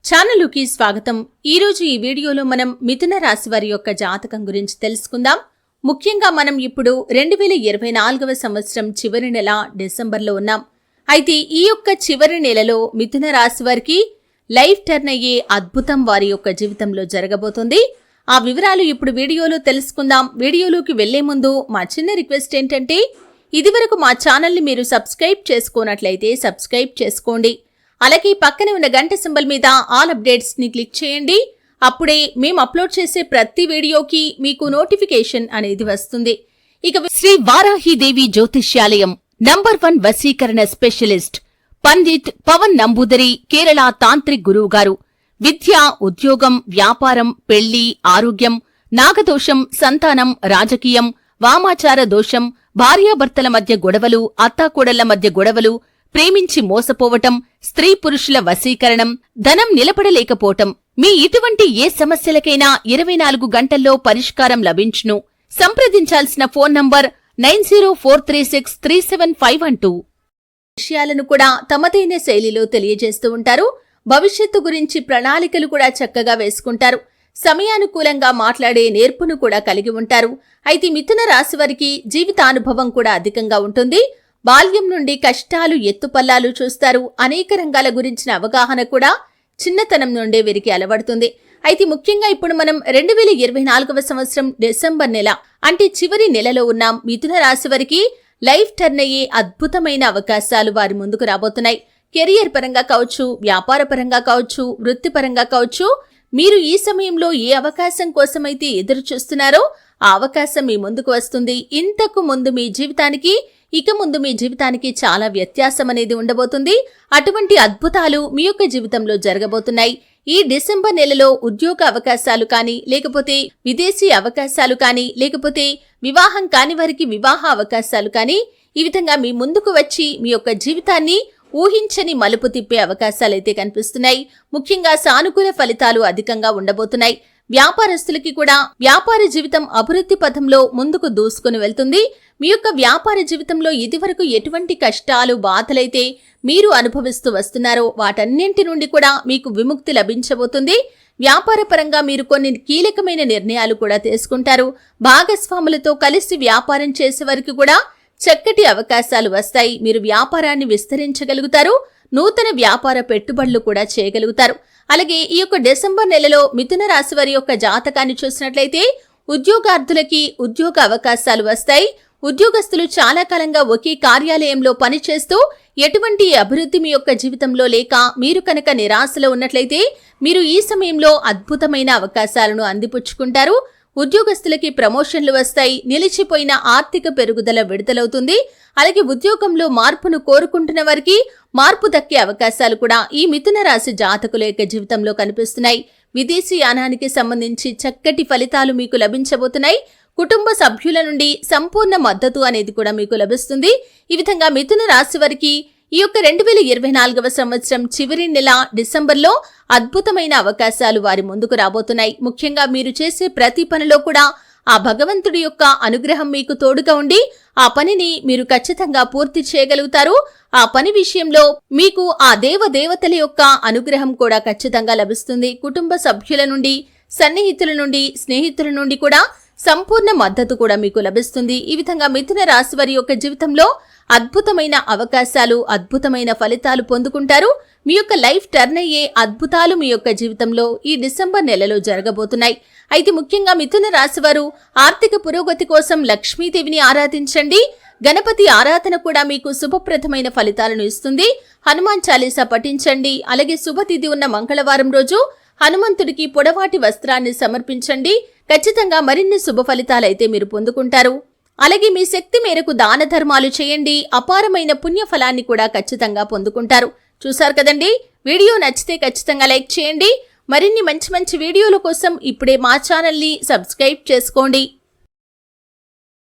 ఛానలుకి స్వాగతం. ఈరోజు ఈ వీడియోలో మనం మిథున రాశి వారి యొక్క జాతకం గురించి తెలుసుకుందాం. ముఖ్యంగా మనం ఇప్పుడు 2024వ సంవత్సరం చివరి నెల డిసెంబర్లో ఉన్నాం. అయితే ఈ యొక్క చివరి నెలలో మిథున రాశి వారికి లైఫ్ టర్న్ అయ్యే అద్భుతం వారి యొక్క జీవితంలో జరగబోతుంది. ఆ వివరాలు ఇప్పుడు వీడియోలో తెలుసుకుందాం. వీడియోలోకి వెళ్లే ముందు మా చిన్న రిక్వెస్ట్ ఏంటంటే, ఇదివరకు మా ఛానల్ని మీరు సబ్స్క్రైబ్ చేసుకోనట్లయితే సబ్స్క్రైబ్ చేసుకోండి. అలాగే పక్కనే ఉన్న గంట సింబల్ మీద ఆల్ అప్డేట్స్ ని క్లిక్ చేయండి. అప్పుడే మేము అప్లోడ్ చేసే ప్రతి వీడియోకి మీకు నోటిఫికేషన్ అనేది వస్తుంది. ఇక శ్రీ వారాహిదేవి జ్యోతిష్యాలయం నంబర్ 1 వశీకరణ స్పెషలిస్ట్ పండిట్ పవన్ నంబూదరి కేరళ తాంత్రిక్ గురువు గారు. విద్య, ఉద్యోగం, వ్యాపారం, పెళ్లి, ఆరోగ్యం, నాగదోషం, సంతానం, రాజకీయం, వామాచార దోషం, భార్యాభర్తల మధ్య గొడవలు, అత్తాకోడళ్ల మధ్య గొడవలు, ప్రేమించి మోసపోవటం, స్త్రీ పురుషుల వశీకరణం, ధనం నిలబడలేకపోవటం, మీ ఇటువంటి ఏ సమస్యలకైనా 24 గంటల్లో పరిష్కారం లభించును. సంప్రదించాల్సిన ఫోన్ నంబర్ 9043637512. విషయాలను కూడా తమదైన శైలిలో తెలియజేస్తూ ఉంటారు. భవిష్యత్తు గురించి ప్రణాళికలు కూడా చక్కగా వేసుకుంటారు. సమయానుకూలంగా మాట్లాడే నేర్పును కూడా కలిగి ఉంటారు. అయితే మిథున రాశి వారికి జీవితానుభవం కూడా అధికంగా ఉంటుంది. బాల్యం నుండి కష్టాలు, ఎత్తుపల్లాలు చూస్తారు. అనేక రంగాల గురించిన అవగాహన కూడా చిన్నతనం నుండే వీరికి అలవడుతుంది. అయితే ముఖ్యంగా ఇప్పుడు మనం 2024వ సంవత్సరం డిసెంబర్ నెల అంటే చివరి నెలలో ఉన్నాం. మిథున రాశి వారికి లైఫ్ టర్న్ అయ్యే అద్భుతమైన అవకాశాలు వారి ముందుకు రాబోతున్నాయి. కెరియర్ పరంగా కావచ్చు, వ్యాపార పరంగా కావచ్చు, వృత్తిపరంగా కావచ్చు, మీరు ఈ సమయంలో ఏ అవకాశం కోసమైతే ఎదురు చూస్తున్నారో ఆ అవకాశం మీ ముందుకు వస్తుంది. ఇంతకు ముందు మీ జీవితానికి ఇక ముందు మీ జీవితానికి చాలా వ్యత్యాసం అనేది ఉండబోతుంది. అటువంటి అద్భుతాలు మీ యొక్క జీవితంలో జరగబోతున్నాయి. ఈ డిసెంబర్ నెలలో ఉద్యోగ అవకాశాలు కానీ, లేకపోతే విదేశీ అవకాశాలు కానీ, లేకపోతే వివాహం కాని వారికి వివాహ అవకాశాలు కానీ, ఈ విధంగా మీ ముందుకు వచ్చి మీ యొక్క జీవితాన్ని ఊహించని మలుపు తిప్పే అవకాశాలైతే కనిపిస్తున్నాయి. ముఖ్యంగా సానుకూల ఫలితాలు అధికంగా ఉండబోతున్నాయి. వ్యాపారస్తులకి కూడా వ్యాపార జీవితం అభివృద్ధి పథంలో ముందుకు దూసుకుని వెళ్తుంది. మీ యొక్క వ్యాపార జీవితంలో ఇదివరకు ఎటువంటి కష్టాలు, బాధలైతే మీరు అనుభవిస్తూ వస్తున్నారో వాటన్నింటి నుండి కూడా మీకు విముక్తి లభించబోతుంది. వ్యాపార పరంగా మీరు కొన్ని కీలకమైన నిర్ణయాలు కూడా తీసుకుంటారు. భాగస్వాములతో కలిసి వ్యాపారం చేసే వారికి కూడా చక్కటి అవకాశాలు వస్తాయి. మీరు వ్యాపారాన్ని విస్తరించగలుగుతారు. నూతన వ్యాపార పెట్టుబడులు కూడా చేయగలుగుతారు. అలాగే ఈ యొక్క డిసెంబర్ నెలలో మిథున రాశి వారి యొక్క జాతకాన్ని చూసినట్లయితే ఉద్యోగార్థులకి ఉద్యోగ అవకాశాలు వస్తాయి. ఉద్యోగస్తులు చాలా కాలంగా ఒకే కార్యాలయంలో పనిచేస్తూ ఎటువంటి అభివృద్ధి మీ యొక్క జీవితంలో లేక మీరు కనుక నిరాశలో ఉన్నట్లయితే మీరు ఈ సమయంలో అద్భుతమైన అవకాశాలను అందిపుచ్చుకుంటారు. ఉద్యోగస్తులకి ప్రమోషన్లు వస్తాయి. నిలిచిపోయిన ఆర్థిక పెరుగుదల విడుదలవుతుంది. అలాగే ఉద్యోగంలో మార్పును కోరుకుంటున్న వారికి మార్పు దక్కే అవకాశాలు కూడా ఈ మిథున రాశి జాతకుల యొక్క జీవితంలో కనిపిస్తున్నాయి. విదేశీ యానానికి సంబంధించి చక్కటి ఫలితాలు మీకు లభించబోతున్నాయి. కుటుంబ సభ్యుల నుండి సంపూర్ణ మద్దతు అనేది కూడా మీకు లభిస్తుంది. ఈ విధంగా మిథున రాశి వారికి ఈ యొక్క 2024వ సంవత్సరం చివరి నెల డిసెంబర్లో అద్భుతమైన అవకాశాలు వారి ముందుకు రాబోతున్నాయి. ముఖ్యంగా మీరు చేసే ప్రతి పనిలో కూడా ఆ భగవంతుడి యొక్క అనుగ్రహం మీకు తోడుగా ఉండి ఆ పనిని మీరు ఖచ్చితంగా పూర్తి చేయగలుగుతారు. ఆ పని విషయంలో మీకు ఆ దేవతల యొక్క అనుగ్రహం కూడా ఖచ్చితంగా లభిస్తుంది. కుటుంబ సభ్యుల నుండి, సన్నిహితుల నుండి, స్నేహితుల నుండి కూడా సంపూర్ణ మద్దతు కూడా మీకు లభిస్తుంది. ఈ విధంగా మిథున రాశి వారి యొక్క జీవితంలో అద్భుతమైన అవకాశాలు, అద్భుతమైన ఫలితాలు పొందుకుంటారు. మీ యొక్క లైఫ్ టర్న్ అయ్యే అద్భుతాలు మీ యొక్క జీవితంలో ఈ డిసెంబర్ నెలలో జరగబోతున్నాయి. అయితే ముఖ్యంగా మిథున రాశి వారు ఆర్థిక పురోగతి కోసం లక్ష్మీదేవిని ఆరాధించండి. గణపతి ఆరాధన కూడా మీకు శుభప్రదమైన ఫలితాలను ఇస్తుంది. హనుమాన్ చాలీసా పఠించండి. అలాగే శుభతిథి ఉన్న మంగళవారం రోజు హనుమంతుడికి పొడవాటి వస్త్రాన్ని సమర్పించండి. ఖచ్చితంగా మరిన్ని శుభ ఫలితాలైతే మీరు పొందుకుంటారు. అలాగే మీ శక్తి మేరకు దాన ధర్మాలు చేయండి. అపారమైన పుణ్య ఫలాన్ని కూడా ఖచ్చితంగా పొందుకుంటారు. చూశారు కదండి, వీడియో నచ్చితే ఖచ్చితంగా లైక్ చేయండి. మరిన్ని మంచి వీడియోల కోసం ఇప్పుడే మా ఛానల్ని సబ్స్క్రైబ్ చేసుకోండి.